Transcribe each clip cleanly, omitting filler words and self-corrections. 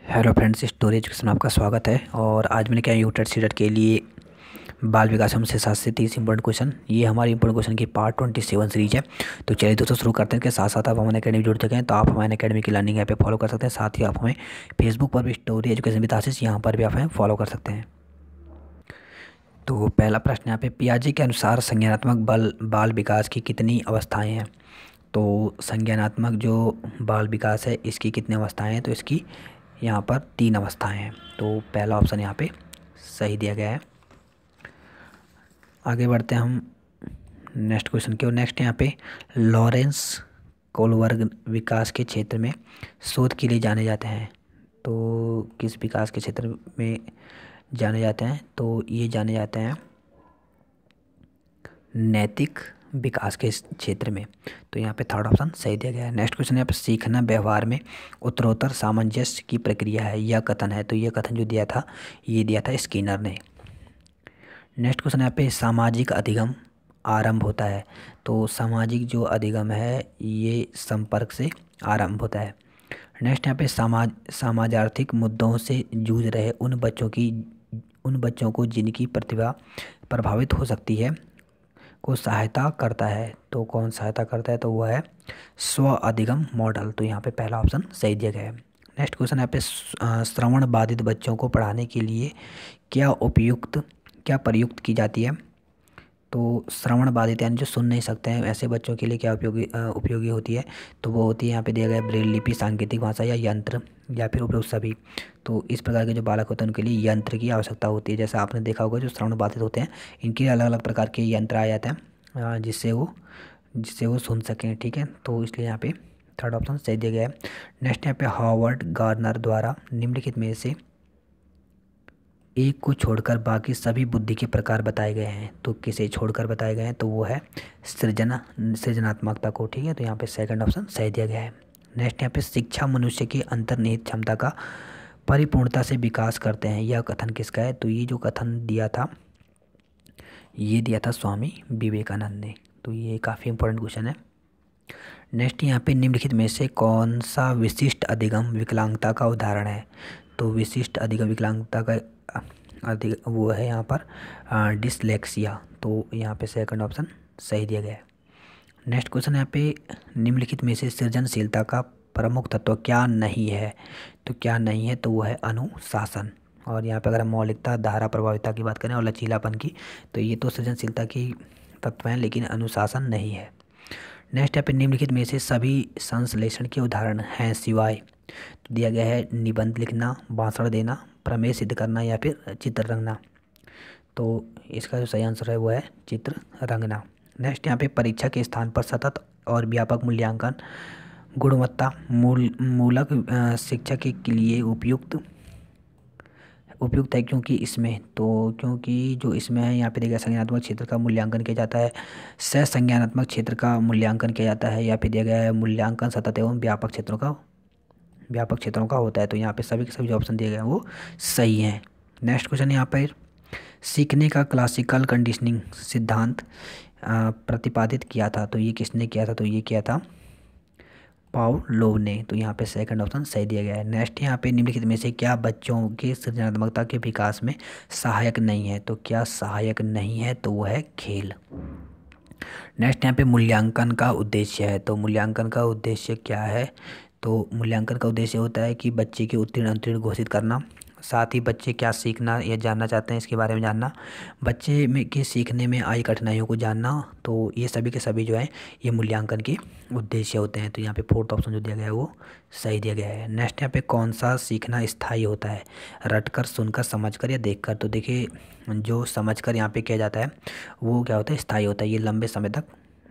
Hello friends, story education में आपका स्वागत है। और आज मैंने क्या यूटेट सीटेट के लिए बाल विकास से 7 से 30 इंपॉर्टेंट क्वेश्चन, ये हमारी इंपॉर्टेंट क्वेश्चन की पार्ट 27 सीरीज है। तो चलिए दोस्तों शुरू करते हैं। कि साथ साथ आप हमारे अकेडमी जुड़ चुके हैं तो आप हमारे अकेडमी की लर्निंग ऐप पे फॉलो कर सकते हैं। साथ ही आप हमें फेसबुक पर भी स्टोरी एजुकेशन विद आशीष, यहाँ पर भी आप हमें फॉलो कर सकते हैं। तो पहला प्रश्न यहाँ पे, पियाजे के अनुसार संज्ञानात्मक बाल विकास की कितनी अवस्थाएँ हैं? तो संज्ञानात्मक जो बाल विकास है इसकी कितनी अवस्थाएं हैं? तो इसकी यहाँ पर 3 अवस्थाएं हैं। तो पहला ऑप्शन यहाँ पे सही दिया गया है। आगे बढ़ते हैं हम नेक्स्ट क्वेश्चन की ओर। नेक्स्ट यहाँ पे, लॉरेंस कोलबर्ग विकास के क्षेत्र में शोध के लिए जाने जाते हैं। तो किस विकास के क्षेत्र में जाने जाते हैं? तो ये जाने जाते हैं नैतिक विकास के क्षेत्र में। तो यहाँ पे थर्ड ऑप्शन सही दिया गया है। नेक्स्ट क्वेश्चन यहाँ पे, सीखना व्यवहार में उत्तरोत्तर सामंजस्य की प्रक्रिया है, यह कथन है। तो यह कथन जो दिया था, ये दिया था स्किनर ने। नेक्स्ट क्वेश्चन यहाँ पे, सामाजिक अधिगम आरंभ होता है। तो सामाजिक जो अधिगम है ये संपर्क से आरंभ होता है। नेक्स्ट यहाँ पे, समाजार्थिक मुद्दों से जूझ रहे उन बच्चों को जिनकी प्रतिभा प्रभावित हो सकती है को सहायता करता है। तो कौन सहायता करता है? तो वह है स्व अधिगम मॉडल। तो यहाँ पे पहला ऑप्शन सही दिया गया है। नेक्स्ट क्वेश्चन यहाँ पे, श्रवण बाधित बच्चों को पढ़ाने के लिए क्या प्रयुक्त की जाती है? तो श्रवण बाधित यानी जो सुन नहीं सकते हैं ऐसे बच्चों के लिए क्या उपयोगी होती है? तो वो होती है, यहाँ पे दिया गया है, ब्रेल लिपि, सांकेतिक भाषा या यंत्र, या फिर उपरोक्त सभी। तो इस प्रकार के जो बालक होते हैं उनके लिए यंत्र की आवश्यकता होती है। जैसा आपने देखा होगा जो श्रवण बाधित होते हैं इनके अलग अलग प्रकार के यंत्र आ जाते हैं जिससे वो सुन सकें। ठीक है, तो इसलिए यहाँ पे थर्ड ऑप्शन सही दिया गया है। नेक्स्ट यहाँ पे, हार्वर्ड गार्डनर द्वारा निम्नलिखित में से एक को छोड़कर बाकी सभी बुद्धि के प्रकार बताए गए हैं। तो किसे छोड़कर बताए गए हैं? तो वो है सृजनात्मकता को। ठीक है, तो यहाँ पे सेकंड ऑप्शन सही दिया गया है। नेक्स्ट यहाँ पे, शिक्षा मनुष्य की अंतर्निहित क्षमता का परिपूर्णता से विकास करते हैं, यह कथन किसका है? तो ये जो कथन दिया था ये दिया था स्वामी विवेकानंद ने। तो ये काफ़ी इंपॉर्टेंट क्वेश्चन है। नेक्स्ट यहाँ पे, निम्नलिखित में से कौन सा विशिष्ट अधिगम विकलांगता का उदाहरण है? तो विशिष्ट अधिगम विकलांगता का वो है यहाँ पर डिसलेक्सिया। तो यहाँ पे सेकंड ऑप्शन सही दिया गया है। नेक्स्ट क्वेश्चन यहाँ पे, निम्नलिखित में से सृजनशीलता का प्रमुख तत्व क्या नहीं है? तो क्या नहीं है? तो वो है अनुशासन। और यहाँ पे अगर हम मौलिकता, धारा प्रभाविता की बात करें और लचीलापन की, तो ये तो सृजनशीलता की तत्व हैं लेकिन अनुशासन नहीं है। नेक्स्ट यहाँ पे, निम्नलिखित में से सभी संश्लेषण के उदाहरण हैं सिवाय। तो दिया गया है निबंध लिखना, भाषण देना, प्रमेय सिद्ध करना या फिर चित्र रंगना। तो इसका जो सही आंसर है वो है चित्र रंगना। नेक्स्ट यहाँ पे, परीक्षा के स्थान पर सतत और व्यापक मूल्यांकन गुणवत्ता मूलक शिक्षा के लिए उपयुक्त है क्योंकि जो इसमें है यहाँ पे देखिए, संज्ञानात्मक क्षेत्र का मूल्यांकन किया जाता है, संज्ञानात्मक क्षेत्र का मूल्यांकन किया जाता है, या फिर दिया गया है मूल्यांकन सतत एवं व्यापक क्षेत्रों का होता है। तो यहाँ पे सभी के सभी जो ऑप्शन दिए गए हैं वो सही हैं। नेक्स्ट क्वेश्चन यहाँ पर, सीखने का क्लासिकल कंडीशनिंग सिद्धांत प्रतिपादित किया था। तो ये किसने किया था? तो ये किया था पावलोव ने। तो यहाँ पे सेकंड ऑप्शन सही दिया गया है। नेक्स्ट यहाँ पे, निम्नलिखित में से क्या बच्चों के सृजनात्मकता के विकास में सहायक नहीं है? तो क्या सहायक नहीं है? तो वो है खेल। नेक्स्ट यहाँ पे, मूल्यांकन का उद्देश्य है। तो मूल्यांकन का उद्देश्य क्या है? तो मूल्यांकन का उद्देश्य होता है कि बच्चे के उत्तीर्ण अनुत्तीर्ण घोषित करना, साथ ही बच्चे क्या सीखना या जानना चाहते हैं इसके बारे में जानना, बच्चे में के सीखने में आई कठिनाइयों को जानना। तो ये सभी के सभी जो है ये मूल्यांकन के उद्देश्य होते हैं। तो यहाँ पे फोर्थ ऑप्शन जो दिया गया है वो सही दिया गया है। नेक्स्ट यहाँ पे, कौन सा सीखना स्थायी होता है? रटकर, सुनकर, समझकर या देखकर? तो देखिए जो समझकर यहाँ पे किया जाता है वो क्या होता है? स्थायी होता है, ये लंबे समय तक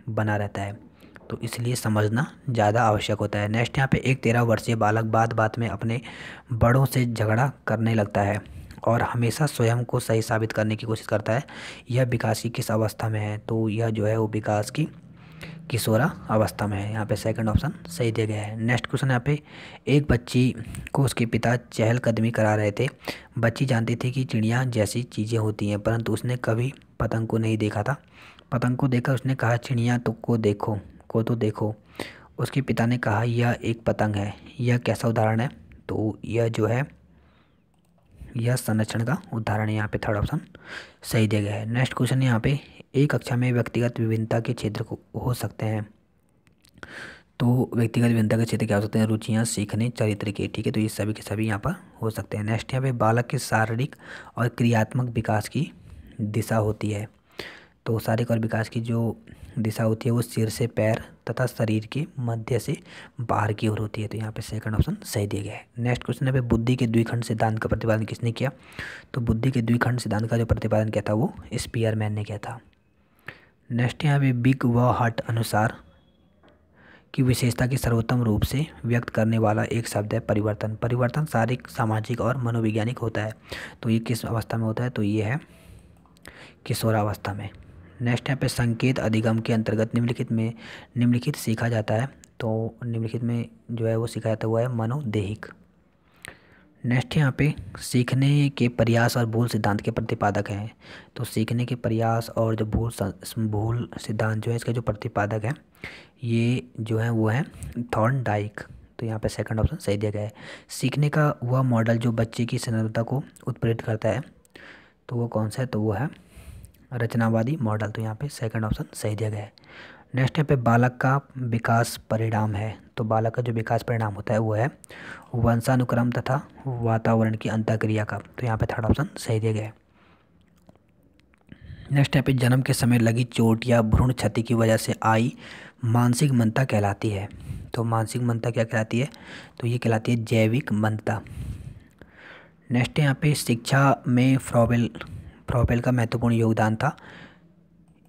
बना रहता है। तो इसलिए समझना ज़्यादा आवश्यक होता है। नेक्स्ट यहाँ पे, एक 13 वर्षीय बालक बात बात में अपने बड़ों से झगड़ा करने लगता है और हमेशा स्वयं को सही साबित करने की कोशिश करता है, यह विकास की किस अवस्था में है? तो यह जो है वो विकास की किशोरा अवस्था में है। यहाँ पे सेकंड ऑप्शन सही दिया गया है। नेक्स्ट क्वेश्चन यहाँ पे, एक बच्ची को उसके पिता चहलकदमी करा रहे थे। बच्ची जानती थी कि चिड़िया जैसी चीज़ें होती हैं परंतु उसने कभी पतंग को नहीं देखा था। पतंग को देखकर उसने कहा, चिड़िया को तो देखो। उसके पिता ने कहा, यह एक पतंग है, यह कैसा उदाहरण है? तो यह जो है यह संरक्षण का उदाहरण है। यहाँ पे थर्ड ऑप्शन सही दिया गया है। नेक्स्ट क्वेश्चन यहाँ पे, एक कक्षा में व्यक्तिगत विभिन्नता के क्षेत्र को हो सकते हैं। तो व्यक्तिगत विभिन्नता के क्षेत्र क्या हो सकते हैं? रुचियाँ, सीखने, चरित्र के। ठीक है, तो ये सभी के सभी यहाँ पर हो सकते हैं। नेक्स्ट यहाँ पे बालक के शारीरिक और क्रियात्मक विकास की दिशा होती है। तो शारीरिक और विकास की जो दिशा होती है वो सिर से पैर तथा शरीर के मध्य से बाहर की ओर होती है। तो यहाँ पे सेकंड ऑप्शन सही दिया गया है। नेक्स्ट क्वेश्चन है पे बुद्धि के द्विखंड सिद्धांत का प्रतिपादन किसने किया? तो बुद्धि के द्विखंड सिद्धांत का जो प्रतिपादन किया था वो स्पीयरमैन ने किया था। नेक्स्ट यहाँ पे बिग व हट अनुसार की विशेषता की सर्वोत्तम रूप से व्यक्त करने वाला एक शब्द है परिवर्तन। परिवर्तन शारीरिक, सामाजिक और मनोवैज्ञानिक होता है। तो ये किस अवस्था में होता है? तो ये है किशोरावस्था में। नेक्स्ट यहाँ पे संकेत अधिगम के अंतर्गत निम्नलिखित सीखा जाता है। तो निम्नलिखित में जो है वो सीखा जाता हुआ है मनोदेहिक। नेक्स्ट यहाँ पे सीखने के प्रयास और भूल सिद्धांत के प्रतिपादक हैं। तो सीखने के प्रयास और जो भूल सिद्धांत जो है इसके जो प्रतिपादक हैं ये जो है वो है थॉर्नडाइक। तो यहाँ पे सेकंड ऑप्शन सही दिया गया है। सीखने का वह मॉडल जो बच्चे की संरचना को उत्प्रेरित करता है तो वो कौन सा है? तो वो है रचनावादी मॉडल। तो यहाँ पे सेकंड ऑप्शन सही दिया गया है। नेक्स्ट यहाँ पे बालक का विकास परिणाम है। तो बालक का जो विकास परिणाम होता है वो है वंशानुक्रम तथा वातावरण की अंतःक्रिया का। तो यहाँ पे थर्ड ऑप्शन सही दिया गया है। नेक्स्ट यहाँ पे जन्म के समय लगी चोट या भ्रूण क्षति की वजह से आई मानसिक मंदता कहलाती है। तो मानसिक मंदता क्या कहलाती है? तो ये कहलाती है जैविक मंदता। नेक्स्ट यहाँ पे शिक्षा में फ्रॉबेल का महत्वपूर्ण योगदान था।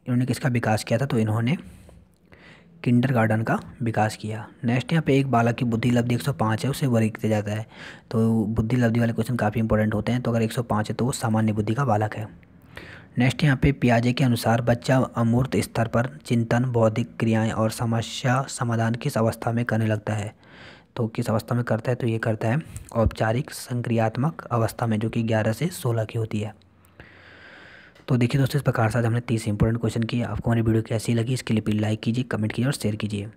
इन्होंने किसका विकास किया था? तो इन्होंने किंडरगार्टन का विकास किया। नेक्स्ट यहाँ पे एक बालक की बुद्धि लब्धि 105 है उसे वर्ग किया जाता है। तो बुद्धि लब्धि वाले क्वेश्चन काफ़ी इंपॉर्टेंट होते हैं। तो अगर 105 है तो वो सामान्य बुद्धि का बालक है। नेक्स्ट यहाँ पे पियाजे के अनुसार बच्चा अमूर्त स्तर पर चिंतन, बौद्धिक क्रियाएं और समस्या समाधान किस अवस्था में करने लगता है? तो किस अवस्था में करता है? तो ये करता है औपचारिक संक्रियात्मक अवस्था में, जो कि 11 से 16 की होती है। तो देखिए दोस्तों, इस प्रकार से आज हमने 30 इंपॉर्टेंट क्वेश्चन किए। आपको हमारी वीडियो कैसी लगी इसके लिए प्लीज़ लाइक कीजिए, कमेंट कीजिए और शेयर कीजिए।